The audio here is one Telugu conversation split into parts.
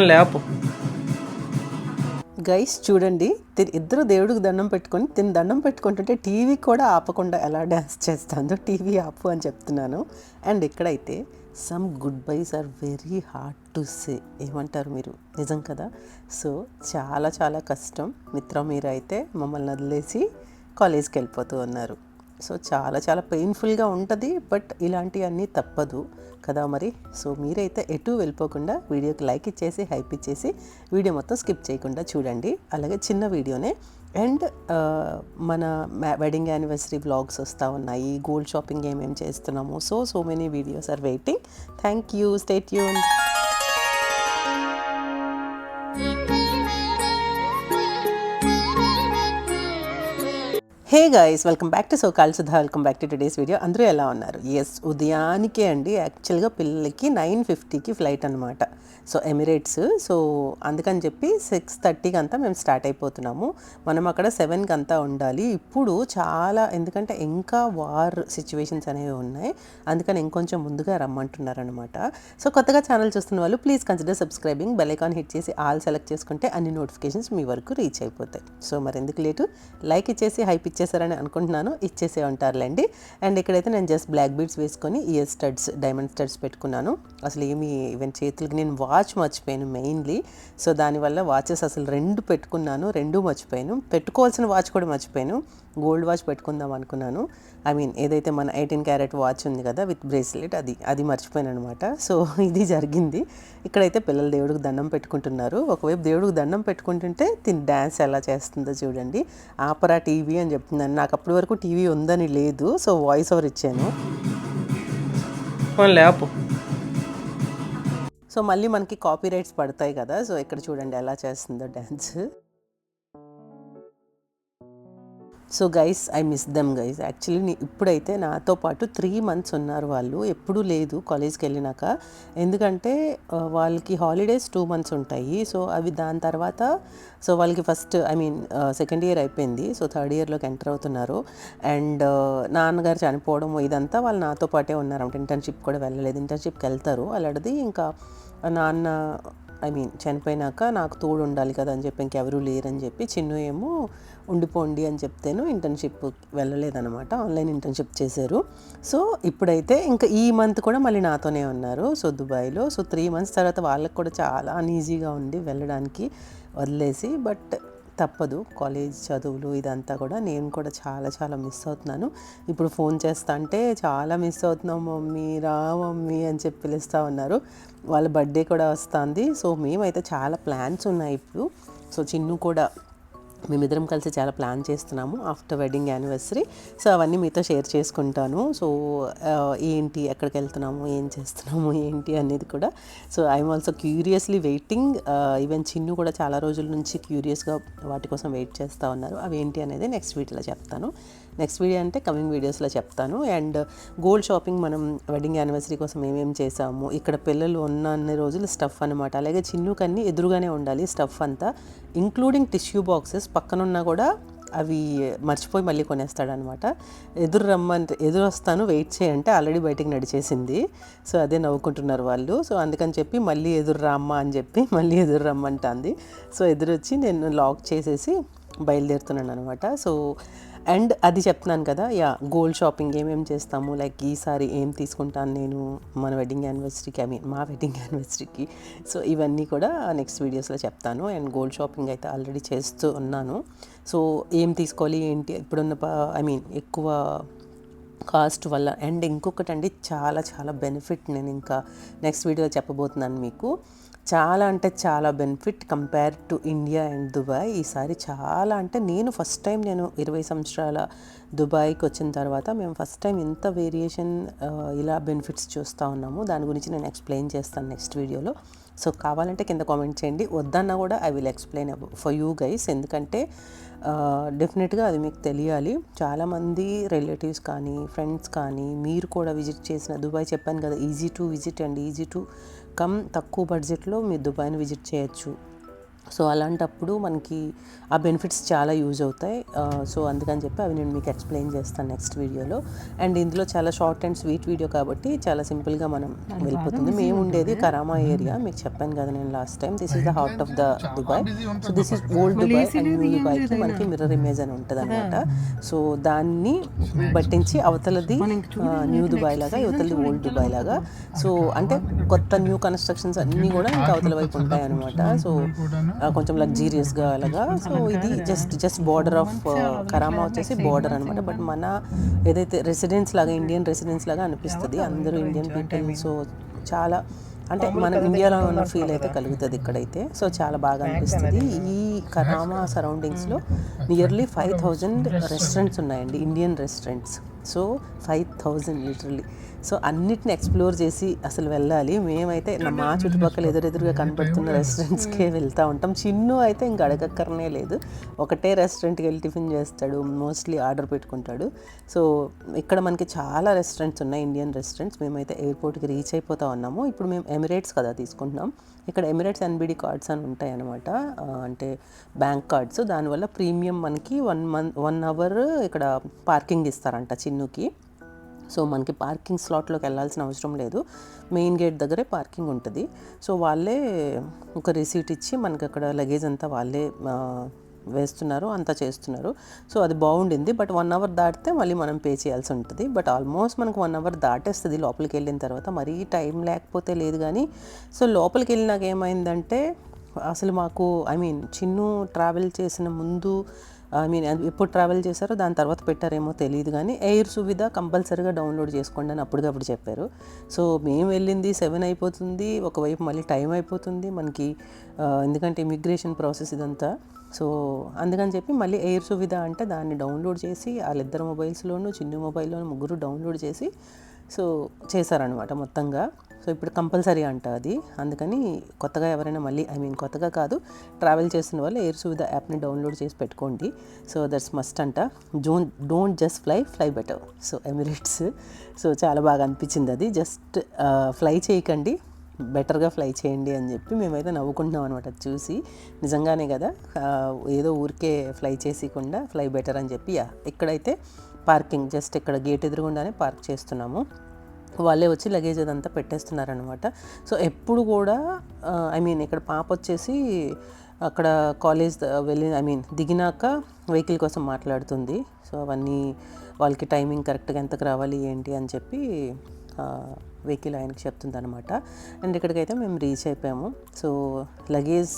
లేపు గైస్ చూడండి, ఇద్దరు దేవుడికి దండం పెట్టుకొని దండం పెట్టుకుంటుంటే టీవీ కూడా ఆపకుండా ఎలా డ్యాన్స్ చేస్తుందో టీవీ ఆపు అని చెప్తున్నాను. అండ్ ఇక్కడైతే some good byes are very hard to say. ఏమంటారు మీరు? నిజం కదా. సో చాలా చాలా కష్టం. మీరు అయితే మమ్మల్ని వదిలేసి కాలేజ్కి వెళ్ళిపోతూ ఉన్నారు. సో చాలా చాలా పెయిన్ఫుల్గా ఉంటుంది, బట్ ఇలాంటివన్నీ తప్పదు కదా మరి. సో మీరైతే ఎటు వెళ్ళిపోకుండా వీడియోకి లైక్ ఇచ్చేసి హైప్ ఇచ్చేసి వీడియో మొత్తం స్కిప్ చేయకుండా చూడండి. అలాగే చిన్న వీడియోనే. అండ్ మన వెడ్డింగ్ యానివర్సరీ వ్లాగ్స్ వస్తూ ఉన్నాయి, గోల్డ్ షాపింగ్ ఏమేమి చేస్తున్నాము. So many videos are waiting. Thank you. Stay tuned. Hey guys, welcome back to so call Sudha. Welcome back to today's video. అందరూ ఎలా ఉన్నారు? ఎస్, ఉదయానికే అండి. యాక్చువల్గా పిల్లలకి 9:50కి ఫ్లైట్ అనమాట. So Emirates. సో అందుకని చెప్పి 6:30కి అంతా మేము స్టార్ట్ అయిపోతున్నాము. మనం అక్కడ 7కి అంతా ఉండాలి. ఇప్పుడు చాలా, ఎందుకంటే ఇంకా వార్ సిచ్యువేషన్స్ అనేవి ఉన్నాయి, అందుకని ఇంకొంచెం ముందుగా రమ్మంటున్నారనమాట. సో కొత్తగా ఛానల్ చూస్తున్న వాళ్ళు please consider subscribing. Bell icon hit చేసి ఆల్ సెలెక్ట్ చేసుకుంటే అన్ని నోటిఫికేషన్స్ మీ వరకు రీచ్ అయిపోతాయి. సో మరి ఎందుకు లేటు, లైక్ ఇచ్చేసి హైప్ ఇచ్చేసారని అనుకుంటున్నాను. ఇచ్చేసే ఉంటారులేండి. అండ్ ఇక్కడైతే నేను జస్ట్ బ్లాక్ బీడ్స్ వేసుకొని ఇయర్ స్టడ్స్, డైమండ్ స్టడ్స్ పెట్టుకున్నాను. అసలు ఏమి ఈవెన్ చేతులకి నేను వాచ్ మర్చిపోయాను మెయిన్లీ. సో దానివల్ల వాచెస్ అసలు 2 పెట్టుకున్నాను, 2 మర్చిపోయాను. పెట్టుకోవాల్సిన వాచ్ కూడా మర్చిపోయాను. గోల్డ్ వాచ్ పెట్టుకుందాం అనుకున్నాను. ఐ మీన్ ఏదైతే మన 18 క్యారెట్ వాచ్ ఉంది కదా విత్ బ్రేస్లెట్, అది మర్చిపోయాను అనమాట. సో ఇది జరిగింది. ఇక్కడైతే పిల్లలు దేవుడికి దండం పెట్టుకుంటున్నారు. ఒకవైపు దేవుడికి దండం పెట్టుకుంటుంటే డ్యాన్స్ ఎలా చేస్తుందో చూడండి. ఆపరా టీవీ అని చెప్తున్నాను. నాకు అప్పటి వరకు టీవీ ఉందని లేదు. సో వాయిస్ ఓవర్ ఇచ్చాను. లేపు. సో మళ్ళీ మనకి కాపీ రైట్స్ పడతాయి కదా. సో ఇక్కడ చూడండి ఎలా చేస్తుందో dance. So guys, I miss them guys. Actually ఇప్పుడైతే నాతో పాటు 3 months ఉన్నారు వాళ్ళు. ఎప్పుడూ లేదు కాలేజ్కి వెళ్ళినాక. ఎందుకంటే వాళ్ళకి హాలిడేస్ 2 months ఉంటాయి. సో అవి దాని తర్వాత, సో వాళ్ళకి ఫస్ట్ సెకండ్ ఇయర్ అయిపోయింది. సో థర్డ్ ఇయర్లోకి ఎంటర్ అవుతున్నారు. అండ్ నాన్నగారు చనిపోవడం ఇదంతా వాళ్ళు నాతో పాటే ఉన్నారు. ఇంటర్న్షిప్ కూడా వెళ్ళలేదు. ఇంటర్న్షిప్కి వెళ్తారు అలాంటిది. ఇంకా నాన్న చనిపోయినాక నాకు తోడు ఉండాలి కదా అని చెప్పి ఇంకెవరూ లేరని చెప్పి చిన్ను ఏమో ఉండిపోండి అని చెప్తేను ఇంటర్న్షిప్ వెళ్ళలేదనమాట. ఆన్లైన్ ఇంటర్న్షిప్ చేశారు. సో ఇప్పుడైతే ఇంకా ఈ మంత్ కూడా మళ్ళీ నాతోనే ఉన్నారు. సో దుబాయ్లో. సో 3 months తర్వాత వాళ్ళకి కూడా చాలా అన్ఈజీగా ఉంది వెళ్ళడానికి వదిలేసి. బట్ తప్పదు, కాలేజ్ చదువులు ఇదంతా కూడా. నేను కూడా చాలా చాలా మిస్ అవుతున్నాను. ఇప్పుడు ఫోన్ చేస్తా అంటే చాలా మిస్ అవుతున్నాం మమ్మీ, రా మమ్మీ అని చెప్పి పిలుస్తూ ఉన్నారు. వాళ్ళ బర్త్డే కూడా వస్తుంది. సో మేమైతే చాలా ప్లాన్స్ ఉన్నాయి ఇప్పుడు. సో చిన్ను కూడా, మేమిద్దరం కలిసి చాలా ప్లాన్ చేస్తున్నాము ఆఫ్టర్ వెడ్డింగ్ యానివర్సరీ. సో అవన్నీ మీతో షేర్ చేసుకుంటాను. సో ఏంటి, ఎక్కడికి వెళ్తున్నాము, ఏం చేస్తున్నాము ఏంటి అనేది కూడా. So I'm also curiously waiting. Even Chinnu కూడా చాలా రోజుల నుంచి క్యూరియస్గా వాటి కోసం వెయిట్ చేస్తూ ఉన్నారు. అవి ఏంటి అనేది నెక్స్ట్ వీడియోలో చెప్తాను. నెక్స్ట్ వీడియో అంటే కమింగ్ వీడియోస్లో చెప్తాను. అండ్ గోల్డ్ షాపింగ్ మనం వెడ్డింగ్ యానివర్సరీ కోసం ఏమేమి చేసాము, ఇక్కడ పిల్లలు ఉన్న అన్ని రోజులు స్టఫ్ అనమాట. అలాగే చిన్నుకన్నీ ఎదురుగానే ఉండాలి స్టఫ్ అంతా, ఇంక్లూడింగ్ టిష్యూ బాక్సెస్. పక్కనున్నా కూడా అవి మర్చిపోయి మళ్ళీ కొనేస్తాడనమాట. ఎదురు వస్తాను వెయిట్ చేయంటే ఆల్రెడీ బయటికి నడిచేసింది. సో అదే నవ్వుకుంటున్నారు వాళ్ళు. సో అందుకని చెప్పి మళ్ళీ ఎదురు రమ్మా అని చెప్పి మళ్ళీ ఎదురు రమ్మంటుంది. సో ఎదురు వచ్చి నేను లాక్ చేసేసి బయలుదేరుతున్నాను అనమాట. సో అండ్ అది చెప్తున్నాను కదా, గోల్డ్ షాపింగ్ ఏమేమి చేస్తాము, లైక్ ఈసారి ఏం తీసుకుంటాను నేను మన వెడ్డింగ్ యానివర్సరీకి, మా వెడ్డింగ్ యానివర్సరీకి. సో ఇవన్నీ కూడా నెక్స్ట్ వీడియోస్లో చెప్తాను. అండ్ గోల్డ్ షాపింగ్ అయితే ఆల్రెడీ చేస్తూ ఉన్నాను. సో ఏం తీసుకోవాలి ఏంటి ఇప్పుడున్న ఎక్కువ కాస్ట్ వల్ల. అండ్ ఇంకొకటి అండి, చాలా చాలా బెనిఫిట్ నేను ఇంకా నెక్స్ట్ వీడియోలో చెప్పబోతున్నాను మీకు. చాలా అంటే చాలా benefit compare to India and Dubai. ఈసారి చాలా అంటే నేను ఫస్ట్ టైం, నేను 20 సంవత్సరాల దుబాయ్కి వచ్చిన తర్వాత మేము ఫస్ట్ టైం ఇంత వేరియేషన్, ఇలా బెనిఫిట్స్ చూస్తూ ఉన్నాము. దాని గురించి నేను ఎక్స్ప్లెయిన్ చేస్తాను నెక్స్ట్ వీడియోలో. సో కావాలంటే కింద కామెంట్ చేయండి, వద్దన్నా కూడా I will explain for you guys. ఎందుకంటే డెఫినెట్గా అది మీకు తెలియాలి. చాలామంది రిలేటివ్స్ కానీ ఫ్రెండ్స్ కానీ మీరు కూడా విజిట్ చేసిన దుబాయ్, చెప్పాను కదా easy to visit and easy to come, తక్కువ బడ్జెట్లో మీరు దుబాయ్ని విజిట్ చేయొచ్చు. సో అలాంటప్పుడు మనకి ఆ బెనిఫిట్స్ చాలా యూజ్ అవుతాయి. సో అందుకని చెప్పి అవి నేను మీకు ఎక్స్ప్లెయిన్ చేస్తాను నెక్స్ట్ వీడియోలో. అండ్ ఇందులో చాలా షార్ట్ అండ్ స్వీట్ వీడియో కాబట్టి చాలా సింపుల్గా మనం వెళ్ళిపోతుంది. మేము ఉండేది కరామా ఏరియా, మీకు చెప్పాను కదా నేను last time. This is the heart of the Dubai. So this is old Dubai and new దుబాయ్కి మనకి మిర్రర్ ఇమేజ్ అని ఉంటుంది అనమాట. సో దాన్ని పట్టించి అవతలది న్యూ దుబాయ్ లాగా, యువతలది ఓల్డ్ దుబాయ్ లాగా. సో అంటే కొత్త న్యూ కన్స్ట్రక్షన్స్ అన్నీ కూడా ఇంకా అవతల వైపు ఉంటాయి అనమాట. సో కొంచెం లగ్జీరియస్గా అలాగా. సో ఇది జస్ట్ బార్డర్ ఆఫ్ కరామా వచ్చేసి బార్డర్ అనమాట. బట్ మన ఏదైతే రెసిడెన్స్ లాగా, ఇండియన్ రెసిడెన్స్ లాగా అనిపిస్తుంది, అందరూ ఇండియన్ పీపుల్. సో చాలా అంటే మనం ఇండియాలో ఉన్న ఫీల్ అయితే కలుగుతుంది ఇక్కడైతే. సో చాలా బాగా అనిపిస్తుంది. ఈ కరామా సరౌండింగ్స్లో నియర్లీ 5,000 రెస్టారెంట్స్ ఉన్నాయండి, Indian restaurants. So 5,000 literally. So అన్నిటిని ఎక్స్ప్లోర్ చేసి అసలు వెళ్ళాలి. మేమైతే మా చుట్టుపక్కల ఎదురెదురుగా కనపడుతున్న రెస్టారెంట్స్కే వెళ్తూ ఉంటాం. చిన్ను అయితే ఇంక అడగక్కరనే లేదు, ఒకటే రెస్టారెంట్కి వెళ్ళి టిఫిన్ చేస్తాడు, మోస్ట్లీ ఆర్డర్ పెట్టుకుంటాడు. సో ఇక్కడ మనకి చాలా రెస్టారెంట్స్ ఉన్నాయి, ఇండియన్ రెస్టారెంట్స్. మేమైతే ఎయిర్పోర్ట్కి రీచ్ అయిపోతా ఉన్నాము. ఇప్పుడు మేము ఎమిరేట్స్ కదా తీసుకుంటున్నాం. ఇక్కడ ఎమిరేట్స్ ఎన్బిడి కార్డ్స్ అని ఉంటాయి అనమాట, అంటే బ్యాంక్ కార్డ్స్. దానివల్ల ప్రీమియం మనకి 1 అవర్ ఇక్కడ పార్కింగ్ ఇస్తారంట చిన్నుకి. సో మనకి పార్కింగ్ స్లాట్లోకి వెళ్ళాల్సిన అవసరం లేదు, మెయిన్ గేట్ దగ్గరే పార్కింగ్ ఉంటుంది. సో వాళ్ళే ఒక రిసీట్ ఇచ్చి మనకి అక్కడ లగేజ్ అంతా వాళ్ళే వేస్తున్నారు, అంతా చేస్తున్నారు. సో అది బాగుండింది. బట్ 1 అవర్ దాటితే మళ్ళీ మనం పే చేయాల్సి ఉంటుంది. బట్ ఆల్మోస్ట్ మనకు 1 అవర్ దాటేస్తుంది లోపలికి వెళ్ళిన తర్వాత, మరీ టైం లేకపోతే లేదు కానీ. సో లోపలికి వెళ్ళినాక ఏమైందంటే అసలు మాకు చిన్ను ట్రావెల్ చేసిన ముందు ఎప్పుడు ట్రావెల్ చేశారో దాని తర్వాత పెట్టారేమో తెలియదు కానీ ఎయిర్ సువిధ కంపల్సరీగా డౌన్లోడ్ చేసుకోండి అని అప్పటికప్పుడు చెప్పారు. సో మేము వెళ్ళింది 7 అయిపోతుంది, ఒకవైపు మళ్ళీ టైం అయిపోతుంది మనకి, ఎందుకంటే ఇమిగ్రేషన్ ప్రాసెస్ ఇదంతా. సో అందుకని చెప్పి మళ్ళీ ఎయిర్ సువిధ అంటే దాన్ని డౌన్లోడ్ చేసి వాళ్ళిద్దరు మొబైల్స్లోనూ, చిన్న మొబైల్లోనూ ముగ్గురు డౌన్లోడ్ చేసి సో చేశారనమాట మొత్తంగా. సో ఇప్పుడు కంపల్సరీ అంట అది. అందుకని కొత్తగా ఎవరైనా మళ్ళీ కొత్తగా కాదు, ట్రావెల్ చేస్తున్న వాళ్ళు ఎయిర్ సువిధ యాప్ని డౌన్లోడ్ చేసి పెట్టుకోండి. సో దట్స్ మస్ట్ అంట. Don't just fly better. So Emirates so చాలా బాగా అనిపించింది అది. జస్ట్ ఫ్లై చేయకండి, బెటర్గా ఫ్లై చేయండి అని చెప్పి మేమైతే నవ్వుకుంటున్నాం అనమాట చూసి. నిజంగానే కదా, ఏదో ఊరికే ఫ్లై చేసేయకుండా ఫ్లై బెటర్ అని చెప్పి. ఇక్కడైతే పార్కింగ్ జస్ట్ ఇక్కడ గేట్ ఎదురుగుండానే పార్క్ చేస్తున్నాము, వాళ్ళే వచ్చి లగేజ్ అదంతా పెట్టేస్తున్నారనమాట. సో ఎప్పుడు కూడా ఇక్కడ పాప వచ్చేసి అక్కడ కాలేజ్ దిగినాక వెహికల్ కోసం మాట్లాడుతుంది. సో అవన్నీ వాళ్ళకి టైమింగ్ కరెక్ట్గా ఎంతకు రావాలి ఏంటి అని చెప్పి వెహికల్ ఆయనకి చెప్తుంది అనమాట. అండ్ ఇక్కడికైతే మేము రీచ్ అయిపోయాము. సో లగేజ్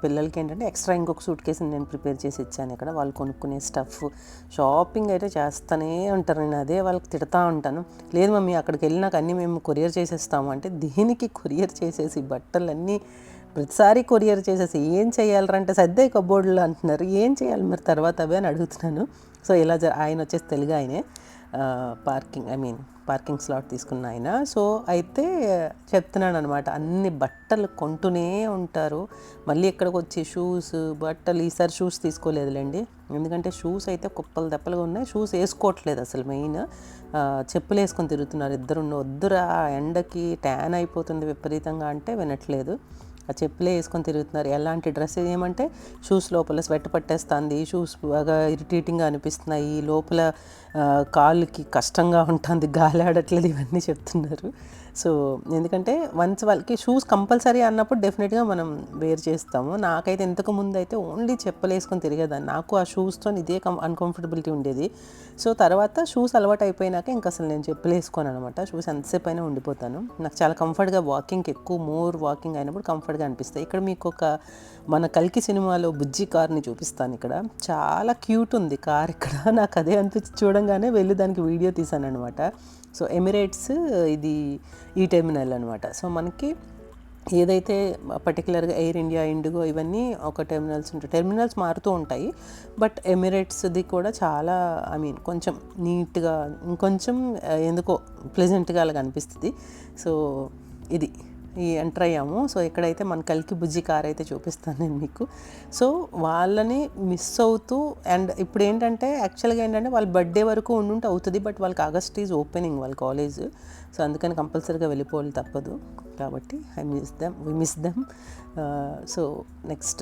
పిల్లలకి ఏంటంటే ఎక్స్ట్రా ఇంకొక సూట్ కేసుని నేను ప్రిపేర్ చేసి ఇచ్చాను. ఇక్కడ వాళ్ళు కొనుక్కునే స్టఫ్, షాపింగ్ అయితే చేస్తూనే ఉంటారు. నేను అదే వాళ్ళకి తిడతా ఉంటాను, లేదు మమ్మీ అక్కడికి వెళ్ళినాక అన్నీ మేము కొరియర్ చేసేస్తాము అంటే, దీనికి కొరియర్ చేసేసి బట్టలన్నీ ప్రతిసారి కొరియర్ చేసేసి ఏం చేయాలంటే సర్దే కబోర్డులో అంటున్నారు, ఏం చేయాలి మరి తర్వాత అవి అని అడుగుతున్నాను. సో ఇలా ఆయన వచ్చేసి తెలుగు ఆయనే, పార్కింగ్ స్లాట్ తీసుకున్న ఆయన. సో అయితే చెప్తున్నాను అనమాట, అన్ని బట్టలు కొంటూనే ఉంటారు. మళ్ళీ ఇక్కడికి వచ్చి షూస్, బట్టలు, ఈసారి షూస్ తీసుకోలేదులేండి, ఎందుకంటే షూస్ అయితే కుప్పలు దెప్పలుగా ఉన్నాయి. షూస్ వేసుకోవట్లేదు అసలు, మెయిన్ చెప్పులు వేసుకొని తిరుగుతున్నారు ఇద్దరు. వద్దురా ఎండకి ట్యాన్ అయిపోతుంది విపరీతంగా అంటే వినట్లేదు, ఆ చెప్పులే వేసుకొని తిరుగుతున్నారు. ఎలాంటి డ్రెస్ ఏమంటే షూస్ లోపల స్వెట్ పట్టేస్తుంది, షూస్ బాగా ఇరిటేటింగ్గా అనిపిస్తున్నాయి, లోపల కాళ్ళకి కష్టంగా ఉంటుంది, గాలి ఆడట్లేదు, ఇవన్నీ చెప్తున్నారు. సో ఎందుకంటే వన్స్ వాళ్ళకి షూస్ కంపల్సరీ అన్నప్పుడు డెఫినెట్గా మనం వేర్ చేస్తాము. నాకైతే ఇంతకు ముందు అయితే ఓన్లీ చెప్పులు వేసుకొని తిరిగేదాన్ని, నాకు ఆ షూస్తో ఇదే అన్కంఫర్టబిలిటీ ఉండేది. సో తర్వాత షూస్ అలవాటు అయిపోయినాక ఇంకా అసలు నేను చెప్పులు వేసుకోను అనమాట, షూస్ ఎంతసేపు అయినా ఉండిపోతాను. నాకు చాలా కంఫర్ట్గా, వాకింగ్కి ఎక్కువ మోర్ వాకింగ్ అయినప్పుడు కంఫర్ట్గా అనిపిస్తాయి. ఇక్కడ మీకు మన కల్కి సినిమాలో బుజ్జి కార్ని చూపిస్తాను. ఇక్కడ చాలా క్యూట్ ఉంది కార్ ఇక్కడ, నాకు అదే అనిపించి చూడంగానే వెళ్ళి దానికి వీడియో తీశాను అనమాట. సో ఎమిరేట్స్ ఇది ఈ టెర్మినల్ అనమాట. సో మనకి ఏదైతే పర్టికులర్గా ఎయిర్ ఇండియా, ఇండిగో ఇవన్నీ ఒక టెర్మినల్స్ ఉంటాయి, టెర్మినల్స్ మారుతూ ఉంటాయి. బట్ ఎమిరేట్స్ది కూడా చాలా కొంచెం నీట్గా, ఇంకొంచెం ఎందుకో ప్లెజెంట్గా అలాగ అనిపిస్తుంది. సో ఇది ఎంటర్ అయ్యాము. సో ఇక్కడైతే మన కల్కి బుజ్జి కార్ అయితే చూపిస్తాను నేను మీకు. సో వాళ్ళని మిస్ అవుతూ అండ్ ఇప్పుడు ఏంటంటే యాక్చువల్గా ఏంటంటే వాళ్ళ బర్త్డే వరకు ఉండుంటే అవుతుంది, బట్ వాళ్ళకి ఆగస్ట్ ఈజ్ ఓపెనింగ్ వాళ్ళ కాలేజ్. సో అందుకని కంపల్సరీగా వెళ్ళిపోవాలి తప్పదు. కాబట్టి we miss them. So next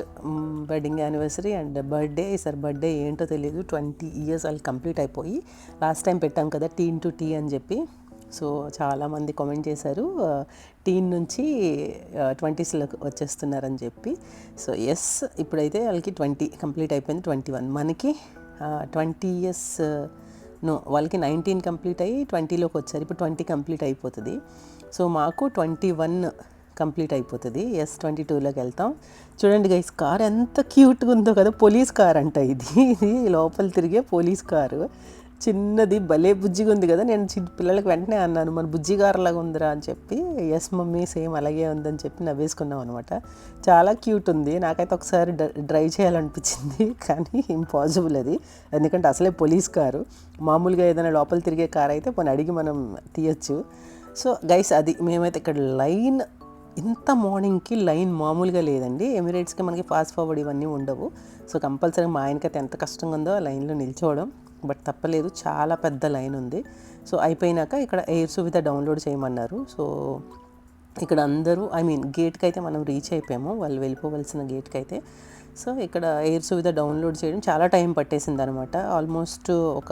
wedding anniversary and birthday. ఈసారి బర్త్డే ఏంటో తెలియదు, 20 years వాళ్ళు కంప్లీట్ అయిపోయి. లాస్ట్ టైం పెట్టాం కదా టీన్ టు టీ అని చెప్పి. సో చాలామంది కామెంట్ చేశారు టీన్ నుంచి 20sలోకి వచ్చేస్తున్నారని చెప్పి. సో ఎస్, ఇప్పుడైతే వాళ్ళకి 20 కంప్లీట్ అయిపోయింది, 21. మనకి 20 years వాళ్ళకి 19 కంప్లీట్ అయ్యి 20లోకి వచ్చారు. ఇప్పుడు 20 కంప్లీట్ అయిపోతుంది. సో మాకు 21 కంప్లీట్ అయిపోతుంది. ఎస్, 22లోకి వెళ్తాం. చూడండి గైస్, కార్ ఎంత క్యూట్గా ఉందో కదా, పోలీస్ కార్ అంట ఇది లోపల తిరిగే పోలీస్ కారు. చిన్నది భలే బుజ్జిగా ఉంది కదా. నేను పిల్లలకి వెంటనే అన్నాను మన బుజ్జి కారులాగా ఉందిరా అని చెప్పి. ఎస్ మమ్మీ, సేమ్ అలాగే ఉందని చెప్పి నవ్వేసుకున్నాం అనమాట. చాలా క్యూట్ ఉంది. నాకైతే ఒకసారి డ్రైవ్ చేయాలనిపించింది కానీ ఇంపాసిబుల్ అది, ఎందుకంటే అసలే పోలీస్ కారు. మామూలుగా ఏదైనా లోపల తిరిగే కార్ అయితే పోనీ అడిగి మనం తీయచ్చు. సో గైస్, అది మేమైతే ఇక్కడ లైన్, ఇంత మార్నింగ్కి లైన్ మామూలుగా లేదండి. ఎమిరేట్స్కి మనకి ఫాస్ట్ ఫార్వర్డ్ ఇవన్నీ ఉండవు. సో కంపల్సరీ మా ఆయనకైతే ఎంత కష్టంగా ఉందో ఆ లైన్లో నిల్చోవడం, బట్ తప్పలేదు, చాలా పెద్ద లైన్ ఉంది. సో అయిపోయినాక ఇక్కడ ఎయిర్ సువిధ డౌన్లోడ్ చేయమన్నారు. సో ఇక్కడ అందరూ గేట్కి అయితే మనం రీచ్ అయిపోయాము, వాళ్ళు వెళ్ళిపోవలసిన గేట్కి అయితే. సో ఇక్కడ ఎయిర్ సువిధ డౌన్లోడ్ చేయడం చాలా టైం పట్టేసింది అనమాట. ఆల్మోస్ట్ ఒక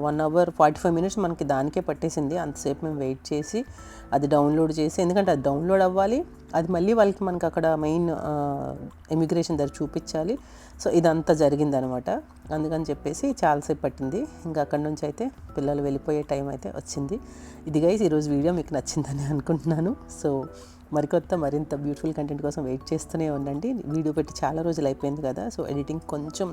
1 hour 45 minutes మనకి దానికే పట్టేసింది. అంతసేపు మేము వెయిట్ చేసి అది డౌన్లోడ్ చేసి, ఎందుకంటే అది డౌన్లోడ్ అవ్వాలి, అది మళ్ళీ వాళ్ళకి మనకి అక్కడ మెయిన్ ఇమిగ్రేషన్ దగ్గర చూపించాలి. సో ఇదంతా జరిగిందనమాట. అందుకని చెప్పేసి చాలాసేపు పట్టింది. ఇంకా అక్కడ నుంచి అయితే పిల్లలు వెళ్ళిపోయే టైం అయితే వచ్చింది. ఇది గైస్ ఈరోజు వీడియో మీకు నచ్చిందని అనుకుంటున్నాను. సో మరింత బ్యూటిఫుల్ కంటెంట్ కోసం వెయిట్ చేస్తూనే ఉండండి. వీడియో పెట్టి చాలా రోజులు అయిపోయింది కదా. సో ఎడిటింగ్ కొంచెం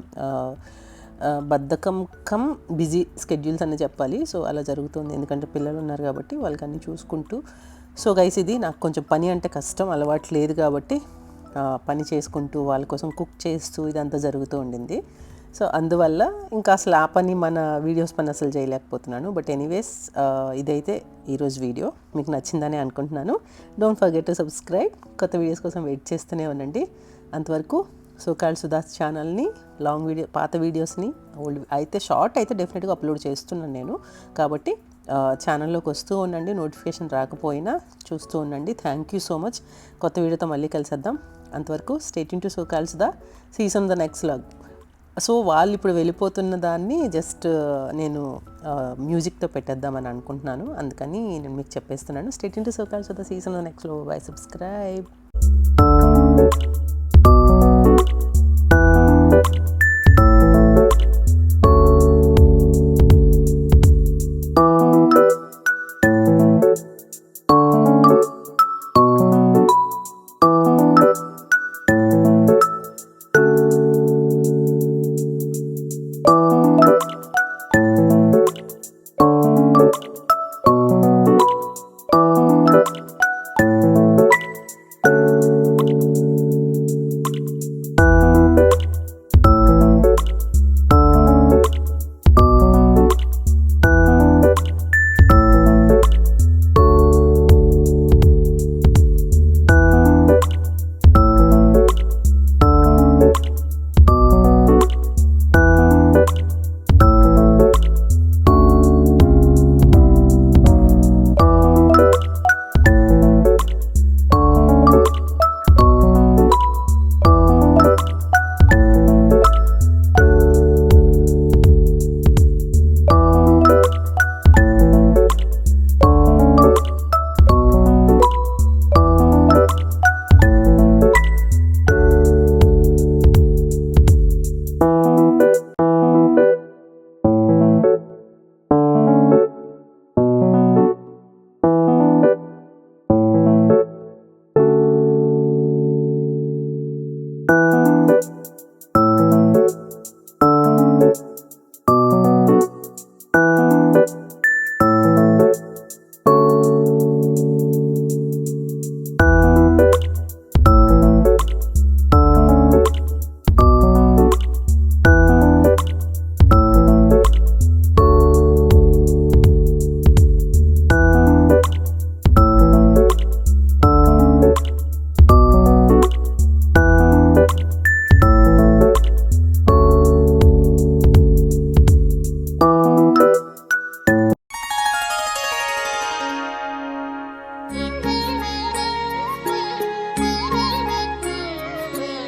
బద్ధకం కమ్ బిజీ స్కెడ్యూల్స్ అని చెప్పాలి. సో అలా జరుగుతుంది, ఎందుకంటే పిల్లలు ఉన్నారు కాబట్టి వాళ్ళకి అన్నీ చూసుకుంటూ. సో గైస్, ఇది నాకు కొంచెం పని అంటే కష్టం, అలవాటు లేదు కాబట్టి పని చేసుకుంటూ వాళ్ళ కోసం కుక్ చేస్తూ ఇదంతా జరుగుతూ ఉండింది. సో అందువల్ల ఇంకా అసలు ఆ పని, మన వీడియోస్ పని అసలు చేయలేకపోతున్నాను. బట్ ఎనీవేస్, ఇదైతే ఈరోజు వీడియో మీకు నచ్చిందని అనుకుంటున్నాను. Don't forget to subscribe. కొత్త వీడియోస్ కోసం వెయిట్ చేస్తూనే ఉండండి. అంతవరకు సో కాల్డ్ సుధాస్ ఛానల్ని లాంగ్ వీడియో, పాత వీడియోస్ని, ఓల్డ్ అయితే షార్ట్ అయితే డెఫినెట్గా అప్లోడ్ చేస్తున్నాను నేను. కాబట్టి ఛానల్లోకి వస్తూ ఉండండి, నోటిఫికేషన్ రాకపోయినా చూస్తూ ఉండండి. Thank you so much. కొత్త వీడియోతో మళ్ళీ కలిసేద్దాం. అంతవరకు stay tune to so called Sudha. See you on the next vlog. So వాళ్ళు ఇప్పుడు వెళ్ళిపోతున్న దాన్ని జస్ట్ నేను మ్యూజిక్తో పెట్టేద్దామని అనుకుంటున్నాను, అందుకని నేను మీకు చెప్పేస్తున్నాను. Stay tune to so called Sudha. See you on the next vlog. Bye, subscribe.